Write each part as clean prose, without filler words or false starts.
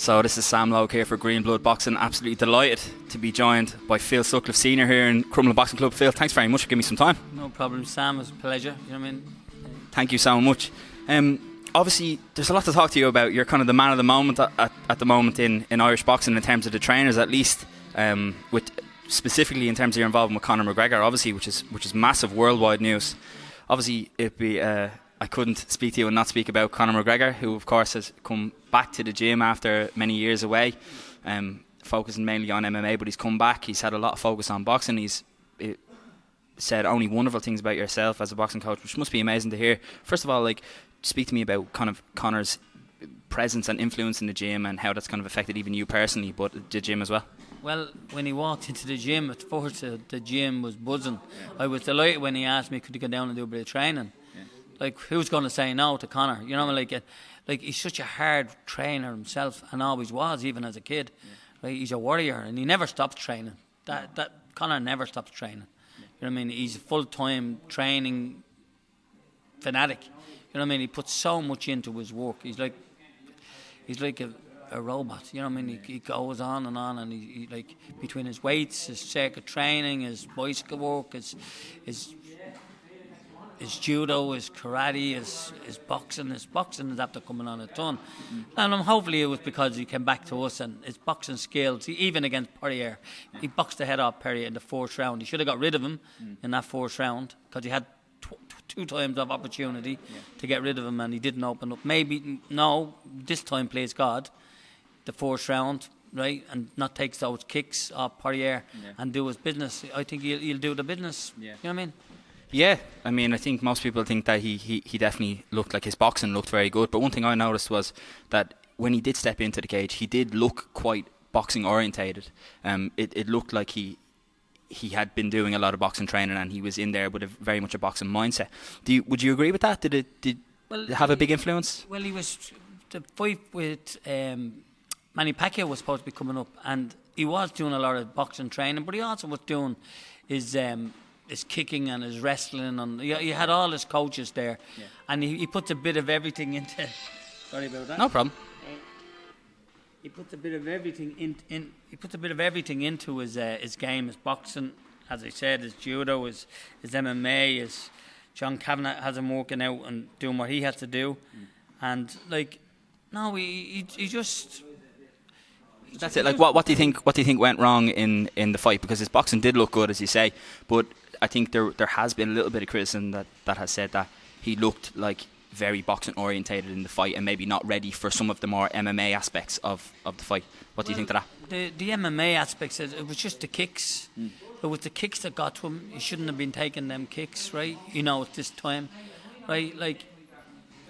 So this is Sam Logue here for Green Blood Boxing. Absolutely delighted to be joined by Phil Sutcliffe Senior here in Crumlin Boxing Club. Phil, thanks very much for giving me some time. No problem, Sam. It's a pleasure. You know what I mean? Thank you so much. Obviously, there's a lot to talk to you about. You're kind of the man of the moment at the moment in Irish boxing in terms of the trainers, at least, with specifically in terms of your involvement with Conor McGregor, obviously, which is massive worldwide news. Obviously, it'd be I couldn't speak to you and not speak about Conor McGregor, who of course has come back to the gym after many years away, focusing mainly on MMA, but he's come back. He's had a lot of focus on boxing. He's said only wonderful things about yourself as a boxing coach, which must be amazing to hear. First of all, speak to me about kind of Conor's presence and influence in the gym and how that's kind of affected even you personally, but the gym as well. Well, when he walked into the gym, at first the gym was buzzing. I was delighted when he asked me could he go down and do a bit of training. Who's going to say no to Conor? You know, he's such a hard trainer himself, and always was, even as a kid. Yeah. Right? He's a warrior, and he never stops training. That Conor never stops training. Yeah. You know what I mean? He's a full-time training fanatic. You know what I mean? He puts so much into his work. He's like a robot. You know what I mean? He goes on, and he between his weights, his circuit training, his bicycle work, his judo, his karate, his boxing. His boxing is after coming on a ton. And hopefully it was because he came back to us and his boxing skills, even against Poirier. He boxed the head off Poirier in the fourth round. He should have got rid of him in that fourth round because he had two times of opportunity to get rid of him and he didn't open up. Maybe, no, this time, please God, the fourth round, right, and not take those kicks off Poirier and do his business. I think he'll do the business. You know what I mean? Yeah, I mean, I think most people think that he definitely looked like his boxing looked very good. But one thing I noticed was that when he did step into the cage, he did look quite boxing orientated. It looked like he had been doing a lot of boxing training and he was in there with very much a boxing mindset. Would you agree with that? Did it have a big influence? Well, he was the fight with Manny Pacquiao was supposed to be coming up, and he was doing a lot of boxing training, but he also was doing his kicking and his wrestling, and he had all his coaches there, and he puts a bit of everything into. Sorry about that. No problem. He puts a bit of everything He puts a bit of everything into his game, his boxing, as I said, his judo, his MMA, his John Kavanagh has him working out and doing what he has to do, and he just. That's it. What do you think went wrong in the fight? Because his boxing did look good, as you say, but I think there has been a little bit of criticism that has said that he looked like very boxing orientated in the fight and maybe not ready for some of the more MMA aspects of the fight. What do you think of that? The MMA aspects, it was just the kicks. It was the kicks that got to him. He shouldn't have been taking them kicks, right? At this time, right?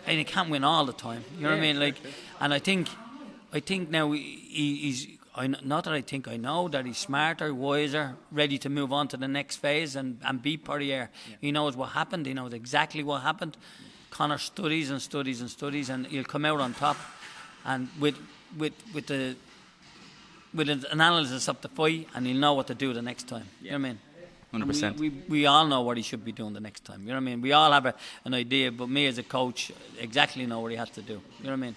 And he can't win all the time. You know what I mean? And I think now he's. I know that he's smarter, wiser, ready to move on to the next phase and beat Poirier. Yeah. He knows what happened. He knows exactly what happened. Conor studies and studies and studies, and he'll come out on top. And with an analysis of the fight, and he'll know what to do the next time. You know what I mean? 100%. We all know what he should be doing the next time. You know what I mean? We all have an idea, but me as a coach exactly know what he has to do. You know what I mean?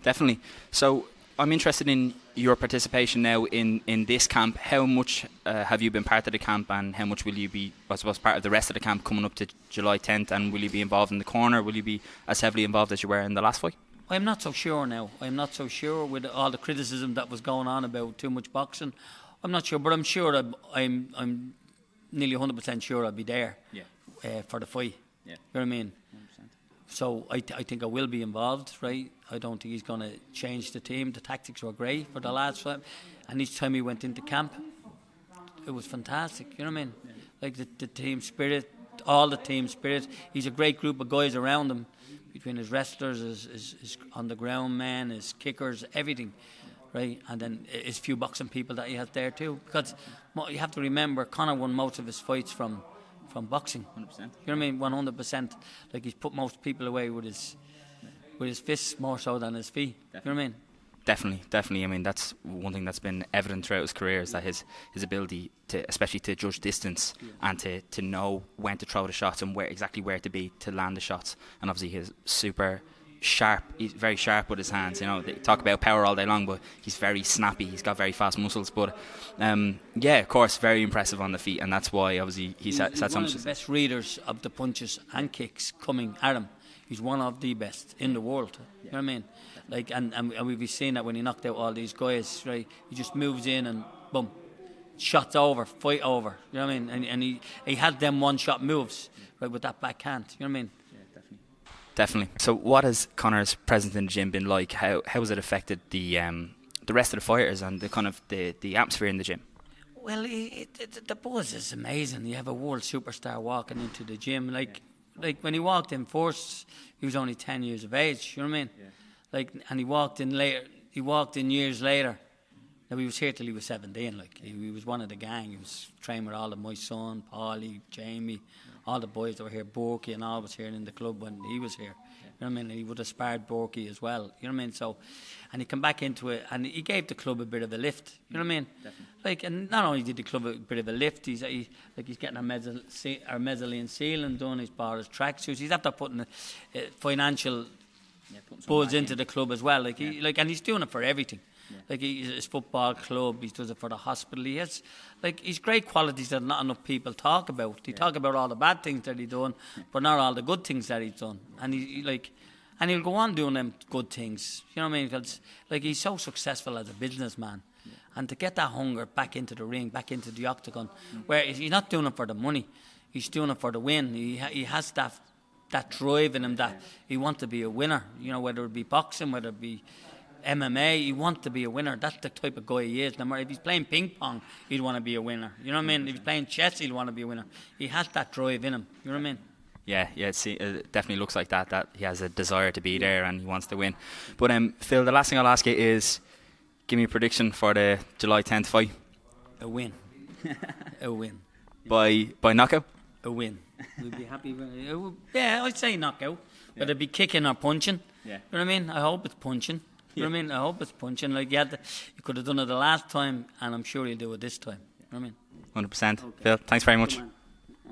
Definitely. So I'm interested in your participation now in this camp. How much have you been part of the camp, and how much will you be, I suppose, part of the rest of the camp coming up to July 10th? And will you be involved in the corner? Will you be as heavily involved as you were in the last fight? I'm not so sure now. I'm not so sure with all the criticism that was going on about too much boxing. I'm not sure, but I'm sure I'm nearly 100% sure I'll be there for the fight. Yeah. You know what I mean? 100%. So I think I will be involved, right? I don't think he's going to change the team. The tactics were great for the lads. And each time he went into camp, it was fantastic. You know what I mean? Yeah. The team spirit, all the team spirit. He's a great group of guys around him, between his wrestlers, his on the ground men, his kickers, everything, right? And then his few boxing people that he has there too. Because you have to remember, Conor won most of his fights from boxing. 100%. You know what I mean? 100%. He's put most people away with his fists more so than his feet. Definitely. You know what I mean? Definitely. I mean, that's one thing that's been evident throughout his career, is that his ability to, especially to judge distance and to know when to throw the shots and exactly where to be to land the shots. And obviously his super sharp. He's very sharp with his hands. You know, they talk about power all day long, but he's very snappy. He's got very fast muscles. But yeah, of course, very impressive on the feet, and that's why obviously he's had so one much. of the best readers of the punches and kicks coming at him. He's one of the best in the world. You know what I mean? Like, and we've been seeing that when he knocked out all these guys, right? He just moves in and boom, shots over, fight over. You know what I mean? And he had them one-shot moves, right, with that backhand. You know what I mean? Definitely. So, what has Conor's presence in the gym been like? How has it affected the rest of the fighters and the kind of the atmosphere in the gym? Well, the buzz is amazing. You have a world superstar walking into the gym. Like when he walked in first, he was only 10 years of age. You know what I mean? Yeah. Like, and he walked in later. He walked in years later. Now, he was here till he was 17. Like, he was one of the gang. He was training with all of my son, Paulie, Jamie, all the boys that were here. Borky and all was here in the club when he was here. You know what I mean? And he would have sparred Borky as well. You know what I mean? So, and he came back into it, and he gave the club a bit of a lift. You know what I mean? Definitely. Like, and not only did the club a bit of a lift, he's getting our mezzanine ceiling done. He's bought his tracksuits. He's after putting a financial buzz into the club as well. Like and he's doing it for everything. Yeah. Like his football club, he does it for the hospital. He has, like, he's great qualities that not enough people talk about. They talk about all the bad things that he's done, but not all the good things that he's done. And and he'll go on doing them good things. You know what I mean? Because like he's so successful as a businessman, and to get that hunger back into the ring, back into the octagon, where he's not doing it for the money, he's doing it for the win. He has that drive in him that he wants to be a winner. You know, whether it be boxing, whether it be MMA, he wants to be a winner. That's the type of guy he is. No matter if he's playing ping pong, he'd want to be a winner. You know what I mean? If he's playing chess, he'll want to be a winner. He has that drive in him. You know what I mean? Yeah, it definitely looks like that he has a desire to be there and he wants to win. But Phil, the last thing I'll ask you is, give me a prediction for the July 10th fight. A win. A win. By knockout? A win. We'd be happy with yeah, I'd say knockout. But it'd be kicking or punching. Yeah. You know what I mean? I hope it's punching. You know what I mean? I hope it's punching. Like, you could have done it the last time, and I'm sure you'll do it this time. You know what I mean? 100%. Okay. Phil, thanks very much.